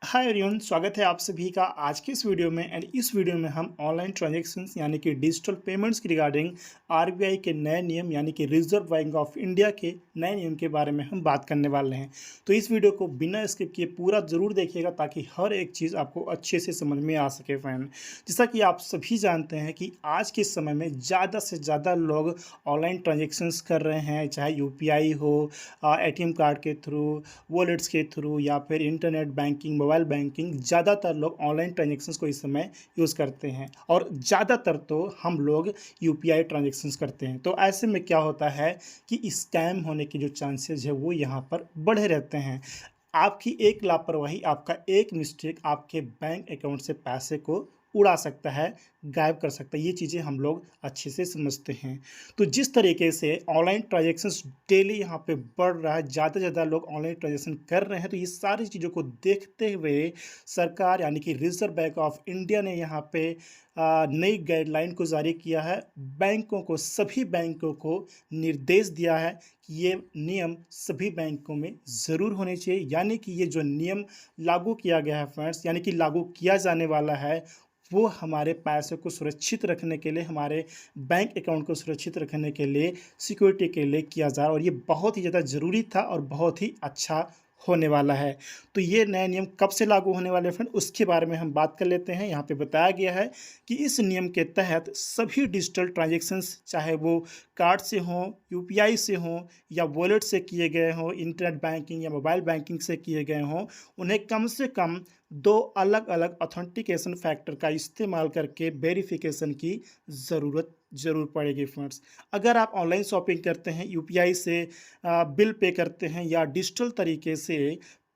Hi everyone, स्वागत है आप सभी का आज के इस वीडियो में। एंड इस वीडियो में हम ऑनलाइन ट्रांजैक्शंस यानी कि डिजिटल पेमेंट्स की रिगार्डिंग आरबीआई के नए नियम यानी कि रिजर्व बैंक ऑफ इंडिया के नए नियम के बारे में हम बात करने वाले हैं। तो इस वीडियो को बिना स्किप किए पूरा ज़रूर देखिएगा ताकि हर एक चीज़ आपको अच्छे से समझ में आ सके फ्रेंड। जैसा कि आप सभी जानते हैं कि आज के समय में ज़्यादा से ज़्यादा लोग ऑनलाइन ट्रांजेक्शन्स कर रहे हैं, चाहे यूपीआई हो, एटीएम कार्ड के थ्रू, वॉलेट्स के थ्रू या फिर इंटरनेट बैंकिंग, मोबाइल बैंकिंग। ज़्यादातर लोग ऑनलाइन ट्रांजेक्शन्स को इस समय यूज़ करते हैं और ज़्यादातर तो हम लोग यूपीआई ट्रांजेक्शन्स करते हैं। तो ऐसे में क्या होता है कि स्कैम होने के जो चांसेस है वो यहाँ पर बढ़े रहते हैं। आपकी एक लापरवाही, आपका एक मिस्टेक आपके बैंक अकाउंट से पैसे को उड़ा सकता है, गायब कर सकता है। ये चीज़ें हम लोग अच्छे से समझते हैं। तो जिस तरीके से ऑनलाइन ट्रांजैक्शंस डेली यहाँ पे बढ़ रहा है, ज़्यादा से ज़्यादा लोग ऑनलाइन ट्रांजैक्शन कर रहे हैं, तो ये सारी चीज़ों को देखते हुए सरकार यानी कि रिजर्व बैंक ऑफ इंडिया ने यहाँ पे नई गाइडलाइन को जारी किया है। बैंकों को, सभी बैंकों को निर्देश दिया है कि ये नियम सभी बैंकों में ज़रूर होने चाहिए। यानी कि ये जो नियम लागू किया गया है फ्रेंड्स, यानी कि लागू किया जाने वाला है, वो हमारे पैसों को सुरक्षित रखने के लिए, हमारे बैंक अकाउंट को सुरक्षित रखने के लिए, सिक्योरिटी के लिए किया जा रहा है। और ये बहुत ही ज़्यादा ज़रूरी था और बहुत ही अच्छा होने वाला है। तो ये नए नियम कब से लागू होने वाले हैं फ्रेंड, उसके बारे में हम बात कर लेते हैं। यहाँ पे बताया गया है कि इस नियम के तहत सभी डिजिटल ट्रांजैक्शंस, चाहे वो कार्ड से हों, यूपीआई से हों या वॉलेट से किए गए हों, इंटरनेट बैंकिंग या मोबाइल बैंकिंग से किए गए हों, उन्हें कम से कम दो अलग अलग ऑथेंटिकेशन फैक्टर का इस्तेमाल करके वेरिफिकेशन की ज़रूरत ज़रूर पड़ेगी फ्रेंड्स। अगर आप ऑनलाइन शॉपिंग करते हैं, यूपीआई से बिल पे करते हैं या डिजिटल तरीके से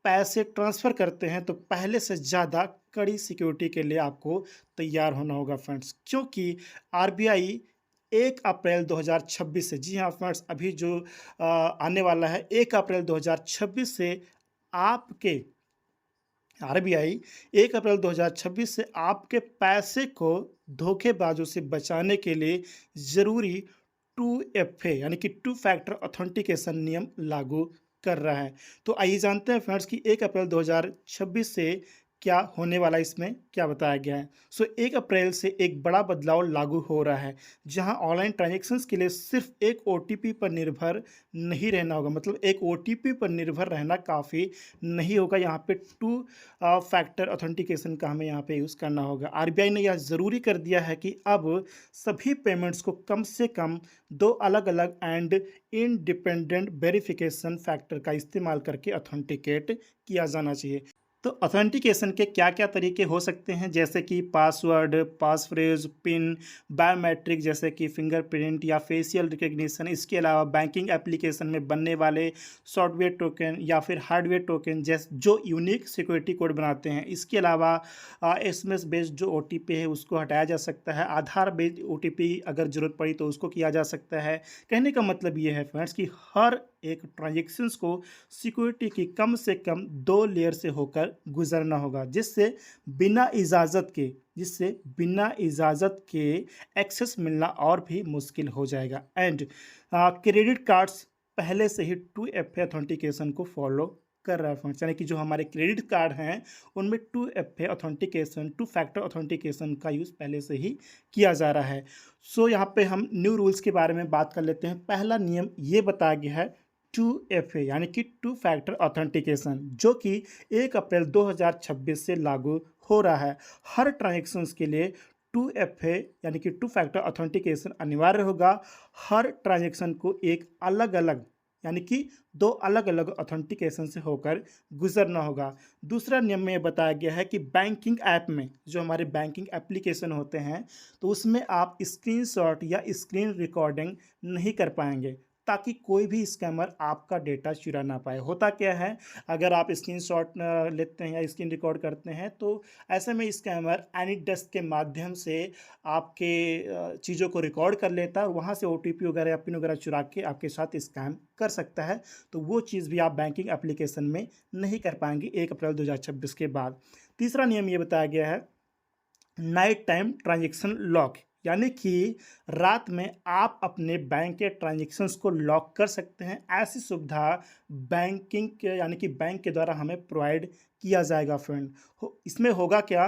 पैसे ट्रांसफ़र करते हैं, तो पहले से ज़्यादा कड़ी सिक्योरिटी के लिए आपको तैयार होना होगा फ्रेंड्स। क्योंकि आरबीआई 1 अप्रैल 2026 से, जी हाँ फ्रेंड्स, अभी जो आने वाला है 1 अप्रैल 2026 से आपके आरबीआई 1 अप्रैल 2026 से आपके पैसे को धोखेबाजों से बचाने के लिए ज़रूरी 2FA यानी कि टू फैक्टर ऑथेंटिकेशन नियम लागू कर रहा है। तो आइए जानते हैं फ्रेंड्स कि 1 अप्रैल 2026 से क्या होने वाला है, इसमें क्या बताया गया है। 1 अप्रैल से एक बड़ा बदलाव लागू हो रहा है, जहां ऑनलाइन ट्रांजैक्शंस के लिए सिर्फ एक ओटीपी पर निर्भर नहीं रहना होगा। मतलब एक ओटीपी पर निर्भर रहना काफ़ी नहीं होगा। यहाँ पे टू फैक्टर ऑथेंटिकेशन का हमें यहाँ पे यूज़ करना होगा। आरबीआई ने यह ज़रूरी कर दिया है कि अब सभी पेमेंट्स को कम से कम दो अलग अलग एंड इंडिपेंडेंट वेरिफिकेशन फैक्टर का इस्तेमाल करके ऑथेंटिकेट किया जाना चाहिए। तो ऑथेंटिकेशन के क्या-क्या तरीके हो सकते हैं, जैसे कि पासवर्ड, पासफ्रेज, पिन, बायोमेट्रिक जैसे कि फिंगरप्रिंट या फेशियल रिकग्निशन। इसके अलावा बैंकिंग एप्लीकेशन में बनने वाले सॉफ्टवेयर टोकन या फिर हार्डवेयर टोकन जो यूनिक सिक्योरिटी कोड बनाते हैं। इसके अलावा एसएमएस बेस्ड जो ओटीपी है उसको हटाया जा सकता है। आधार बेस्ड ओटीपी अगर ज़रूरत पड़ी तो उसको किया जा सकता है। कहने का मतलब ये है फ्रेंड्स कि हर एक ट्रांजेक्शन्स को सिक्योरिटी की कम से कम 2 लेयर से होकर गुजरना होगा, जिससे बिना इजाज़त के एक्सेस मिलना और भी मुश्किल हो जाएगा। एंड क्रेडिट कार्ड्स पहले से ही 2FA ऑथेंटिकेशन को फॉलो कर रहा है फ्रेंड्स। यानी कि जो हमारे क्रेडिट कार्ड हैं उनमें 2FA authentication, two factor authentication का यूज़ पहले से ही किया जा रहा है। यहाँ पे हम न्यू रूल्स के बारे में बात कर लेते हैं। पहला नियम ये बताया गया है 2FA यानी कि टू फैक्टर ऑथेंटिकेशन, जो कि 1 अप्रैल 2026 से लागू हो रहा है। हर ट्रांजैक्शंस के लिए 2FA यानी कि टू फैक्टर ऑथेंटिकेशन अनिवार्य होगा। हर ट्रांजैक्शन को एक अलग अलग यानी कि 2 अलग अलग ऑथेंटिकेशन से होकर गुजरना होगा। दूसरा नियम में ये बताया गया है कि बैंकिंग ऐप में, जो हमारे बैंकिंग एप्लीकेशन होते हैं, तो उसमें आप स्क्रीनशॉट या स्क्रीन रिकॉर्डिंग नहीं कर पाएंगे, ताकि कोई भी स्कैमर आपका डेटा चुरा ना पाए। होता क्या है, अगर आप स्क्रीनशॉट लेते हैं या स्क्रीन रिकॉर्ड करते हैं, तो ऐसे में स्कैमर एनी डेस्क के माध्यम से आपके चीज़ों को रिकॉर्ड कर लेता है और वहाँ से ओटीपी वगैरह या पिन वगैरह चुरा के आपके साथ स्कैम कर सकता है। तो वो चीज़ भी आप बैंकिंग एप्लीकेशन में नहीं कर पाएंगे 1 अप्रैल 2026 के बाद। तीसरा नियम ये बताया गया है नाइट टाइम ट्रांजेक्शन लॉक, यानी कि रात में आप अपने बैंक के ट्रांजैक्शंस को लॉक कर सकते हैं। ऐसी सुविधा बैंकिंग के यानी कि बैंक के द्वारा हमें प्रोवाइड किया जाएगा फ्रेंड। इसमें होगा क्या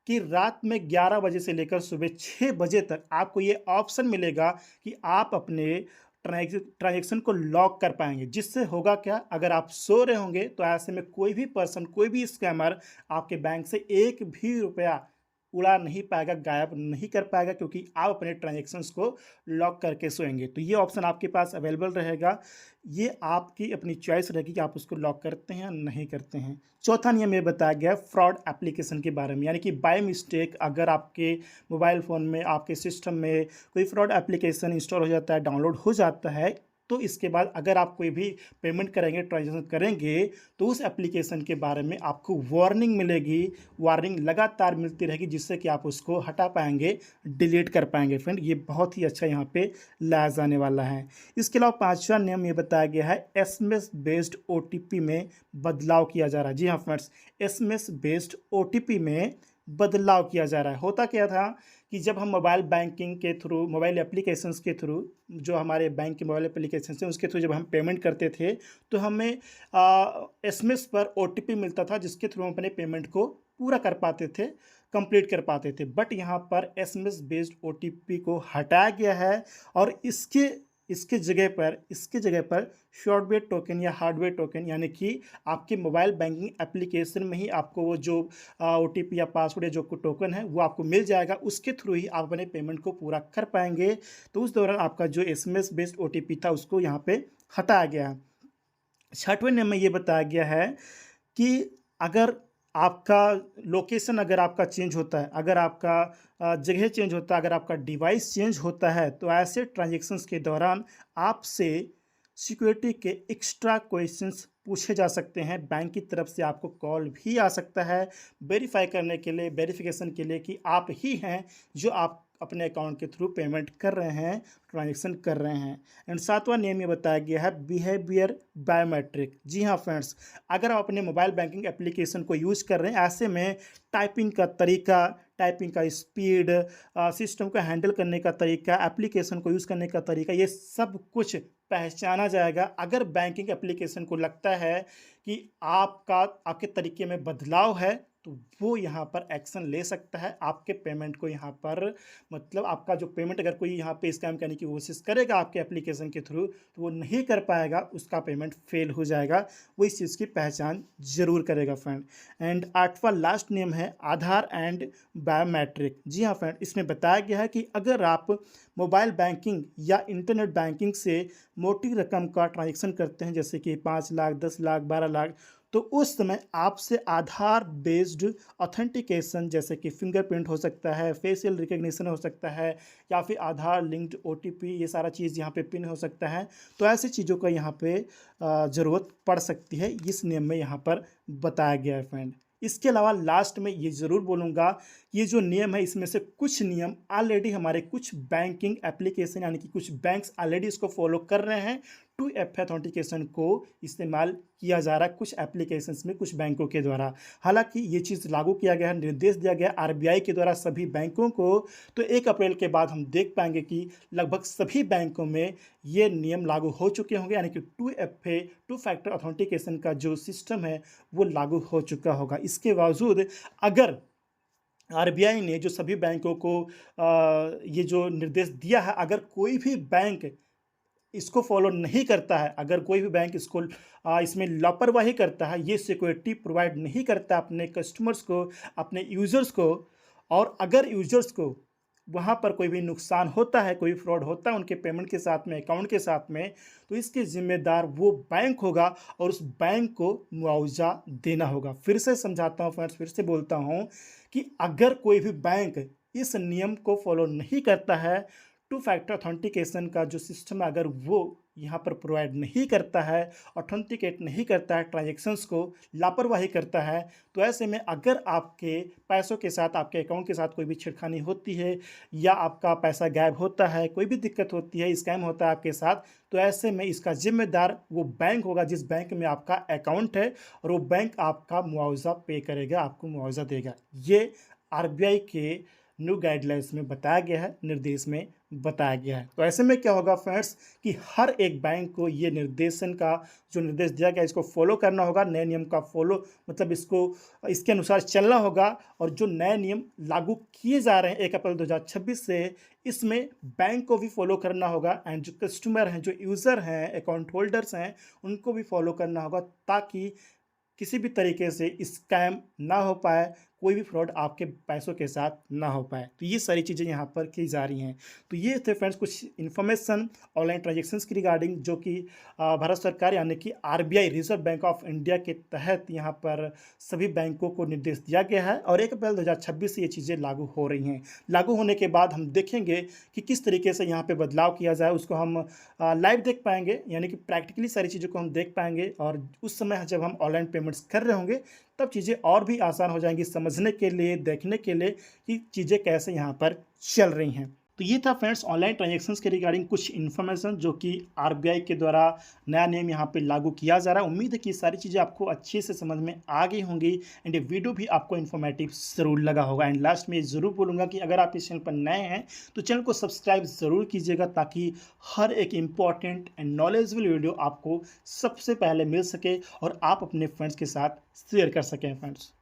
कि रात में 11 बजे से लेकर सुबह 6 बजे तक आपको ये ऑप्शन मिलेगा कि आप अपने ट्रांजैक्शन को लॉक कर पाएंगे। जिससे होगा क्या, अगर आप सो रहे होंगे तो ऐसे में कोई भी पर्सन, कोई भी स्कैमर आपके बैंक से एक भी रुपया उड़ा नहीं पाएगा, गायब नहीं कर पाएगा, क्योंकि आप अपने ट्रांजैक्शंस को लॉक करके सोएंगे। तो ये ऑप्शन आपके पास अवेलेबल रहेगा। ये आपकी अपनी चॉइस रहेगी कि आप उसको लॉक करते हैं या नहीं करते हैं। चौथा नियम ये बताया गया फ्रॉड एप्लीकेशन के बारे में, यानी कि बाय मिस्टेक अगर आपके मोबाइल फ़ोन में, आपके सिस्टम में कोई फ्रॉड एप्लीकेशन इंस्टॉल हो जाता है, डाउनलोड हो जाता है, तो इसके बाद अगर आप कोई भी पेमेंट करेंगे, ट्रांजैक्शन करेंगे, तो उस एप्लीकेशन के बारे में आपको वार्निंग मिलेगी। वार्निंग लगातार मिलती रहेगी, जिससे कि आप उसको हटा पाएंगे, डिलीट कर पाएंगे फ्रेंड। ये बहुत ही अच्छा यहाँ पे लाया जाने वाला है। इसके अलावा पांचवा नियम ये बताया गया है एसएमएस बेस्ड ओटीपी में बदलाव किया जा रहा है। जी हाँ फ्रेंड्स, एसएमएस बेस्ड ओटीपी में बदलाव किया जा रहा है। होता क्या था कि जब हम मोबाइल बैंकिंग के थ्रू, मोबाइल एप्लीकेशंस के थ्रू, जो हमारे बैंक के मोबाइल एप्लीकेशंस हैं उसके थ्रू जब हम पेमेंट करते थे, तो हमें एसएमएस पर ओटीपी मिलता था, जिसके थ्रू हम अपने पेमेंट को पूरा कर पाते थे, कंप्लीट कर पाते थे। बट यहाँ पर एसएमएस बेस्ड ओटीपी को हटाया गया है और इसके जगह पर सॉफ्टवेयर टोकन या हार्डवेयर टोकन, यानी कि आपके मोबाइल बैंकिंग एप्लीकेशन में ही आपको वो जो ओटीपी या पासवर्ड या जो टोकन है वो आपको मिल जाएगा। उसके थ्रू ही आप अपने पेमेंट को पूरा कर पाएंगे। तो उस दौरान आपका जो एसएमएस बेस्ड ओटीपी था उसको यहाँ पे हटाया गया है। छठवें नियम में ये बताया गया है कि अगर आपका लोकेशन, अगर आपका चेंज होता है, अगर आपका जगह चेंज होता है, अगर आपका डिवाइस चेंज होता है, तो ऐसे ट्रांजैक्शंस के दौरान आपसे सिक्योरिटी के एक्स्ट्रा क्वेश्चंस पूछे जा सकते हैं। बैंक की तरफ से आपको कॉल भी आ सकता है वेरीफाई करने के लिए, वेरिफिकेशन के लिए कि आप ही हैं जो आप अपने अकाउंट के थ्रू पेमेंट कर रहे हैं, ट्रांजैक्शन कर रहे हैं। एंड सातवां नियम ये बताया गया है बिहेवियर बायोमेट्रिक। जी हाँ फ्रेंड्स, अगर आप अपने मोबाइल बैंकिंग एप्लीकेशन को यूज़ कर रहे हैं, ऐसे में टाइपिंग का तरीका, टाइपिंग का स्पीड, सिस्टम को हैंडल करने का तरीका, एप्लीकेशन को यूज़ करने का तरीका, ये सब कुछ पहचाना जाएगा। अगर बैंकिंग एप्लीकेशन को लगता है कि आपके तरीके में बदलाव है, तो वो यहाँ पर एक्शन ले सकता है। आपके पेमेंट को यहाँ पर, मतलब आपका जो पेमेंट अगर कोई यहाँ पे स्कैम करने की कोशिश करेगा आपके एप्लीकेशन के थ्रू, तो वो नहीं कर पाएगा, उसका पेमेंट फेल हो जाएगा। वो इस चीज़ की पहचान जरूर करेगा फ्रेंड। एंड आठवां लास्ट नियम है आधार एंड बायोमेट्रिक। जी हाँ फ्रेंड, इसमें बताया गया है कि अगर आप मोबाइल बैंकिंग या इंटरनेट बैंकिंग से मोटी रकम का ट्रांजेक्शन करते हैं, जैसे कि 5 लाख, 10 लाख, 12 लाख, तो उस समय आपसे आधार बेस्ड ऑथेंटिकेशन, जैसे कि फिंगरप्रिंट हो सकता है, फेशियल रिकग्निशन हो सकता है, या फिर आधार लिंक्ड ओटीपी, ये सारा चीज़ यहाँ पे पिन हो सकता है। तो ऐसी चीज़ों का यहाँ पे ज़रूरत पड़ सकती है, इस नियम में यहाँ पर बताया गया है फ्रेंड। इसके अलावा लास्ट में ये ज़रूर बोलूँगा, ये जो नियम है इसमें से कुछ नियम ऑलरेडी हमारे कुछ बैंकिंग एप्लीकेशन, यानी कि कुछ बैंक्स ऑलरेडी इसको फॉलो कर रहे हैं। 2FA ऑथेंटिकेशन को इस्तेमाल किया जा रहा है कुछ एप्लीकेशंस में, कुछ बैंकों के द्वारा। हालांकि ये चीज़ लागू किया गया है, निर्देश दिया गया आरबीआई के द्वारा सभी बैंकों को। तो 1 अप्रैल के बाद हम देख पाएंगे कि लगभग सभी बैंकों में ये नियम लागू हो चुके होंगे, यानी कि 2FA, 2 फैक्टर ऑथेंटिकेशन का जो सिस्टम है वो लागू हो चुका होगा। इसके बावजूद अगर आरबीआई ने जो सभी बैंकों को ये जो निर्देश दिया है, अगर कोई भी बैंक इसको फॉलो नहीं करता है, अगर कोई भी बैंक इसको इसमें लापरवाही करता है, ये सिक्योरिटी प्रोवाइड नहीं करता अपने कस्टमर्स को, अपने यूज़र्स को, और अगर यूज़र्स को वहाँ पर कोई भी नुकसान होता है, कोई फ्रॉड होता है उनके पेमेंट के साथ में, अकाउंट के साथ में, तो इसके ज़िम्मेदार वो बैंक होगा और उस बैंक को मुआवजा देना होगा। फिर से समझाता हूँ फ्रेंड्स, फिर से बोलता हूँ कि अगर कोई भी बैंक इस नियम को फॉलो नहीं करता है, 2 फैक्टर ऑथेंटिकेशन का जो सिस्टम है अगर वो यहाँ पर प्रोवाइड नहीं करता है, ऑथेंटिकेट नहीं करता है, ट्रांजैक्शंस को लापरवाही करता है, तो ऐसे में अगर आपके पैसों के साथ, आपके अकाउंट के साथ कोई भी छेड़खानी होती है, या आपका पैसा गायब होता है, कोई भी दिक्कत होती है, स्कैम होता है आपके साथ, तो ऐसे में इसका जिम्मेदार वो बैंक होगा जिस बैंक में आपका अकाउंट है, और वो बैंक आपका मुआवजा पे करेगा, आपको मुआवजा देगा। ये आरबीआई के न्यू गाइडलाइंस में बताया गया है, निर्देश में बताया गया है। तो ऐसे में क्या होगा फ्रेंड्स कि हर एक बैंक को ये निर्देशन का जो निर्देश दिया गया है इसको फॉलो करना होगा, नए नियम का फॉलो मतलब इसको इसके अनुसार चलना होगा। और जो नए नियम लागू किए जा रहे हैं 1 अप्रैल 2026 से, इसमें बैंक को भी फॉलो करना होगा एंड जो कस्टमर हैं, जो यूज़र हैं, अकाउंट होल्डर्स हैं, उनको भी फॉलो करना होगा ताकि किसी भी तरीके से स्कैम ना हो पाए, कोई भी फ्रॉड आपके पैसों के साथ ना हो पाए। तो ये सारी चीज़ें यहाँ पर की जा रही हैं। तो ये थे फ्रेंड्स कुछ इन्फॉर्मेशन ऑनलाइन ट्रांजैक्शंस की रिगार्डिंग, जो कि भारत सरकार यानी कि RBI reserve bank of India के तहत यहाँ पर सभी बैंकों को निर्देश दिया गया है और 1 अप्रैल 2026 से ये चीज़ें लागू हो रही हैं। लागू होने के बाद हम देखेंगे कि किस तरीके से यहाँ पे बदलाव किया जाए, उसको हम लाइव देख पाएंगे, यानी कि प्रैक्टिकली सारी चीज़ों को हम देख पाएंगे। और उस समय जब हम ऑनलाइन पेमेंट्स कर रहे होंगे तब चीज़ें और भी आसान हो जाएंगी समझने के लिए, देखने के लिए कि चीज़ें कैसे यहाँ पर चल रही हैं। तो ये था फ्रेंड्स ऑनलाइन ट्रांजैक्शंस के रिगार्डिंग कुछ इन्फॉर्मेशन जो कि आरबीआई के द्वारा नया नियम यहाँ पे लागू किया जा रहा है। उम्मीद है कि सारी चीज़ें आपको अच्छे से समझ में आ गई होंगी एंड ये वीडियो भी आपको इन्फॉर्मेटिव ज़रूर लगा होगा। एंड लास्ट में ये ज़रूर बोलूँगा कि अगर आप इस चैनल पर नए हैं तो चैनल को सब्सक्राइब ज़रूर कीजिएगा ताकि हर एक इम्पॉर्टेंट एंड नॉलेजेबल वीडियो आपको सबसे पहले मिल सके और आप अपने फ्रेंड्स के साथ शेयर कर सकें फ्रेंड्स।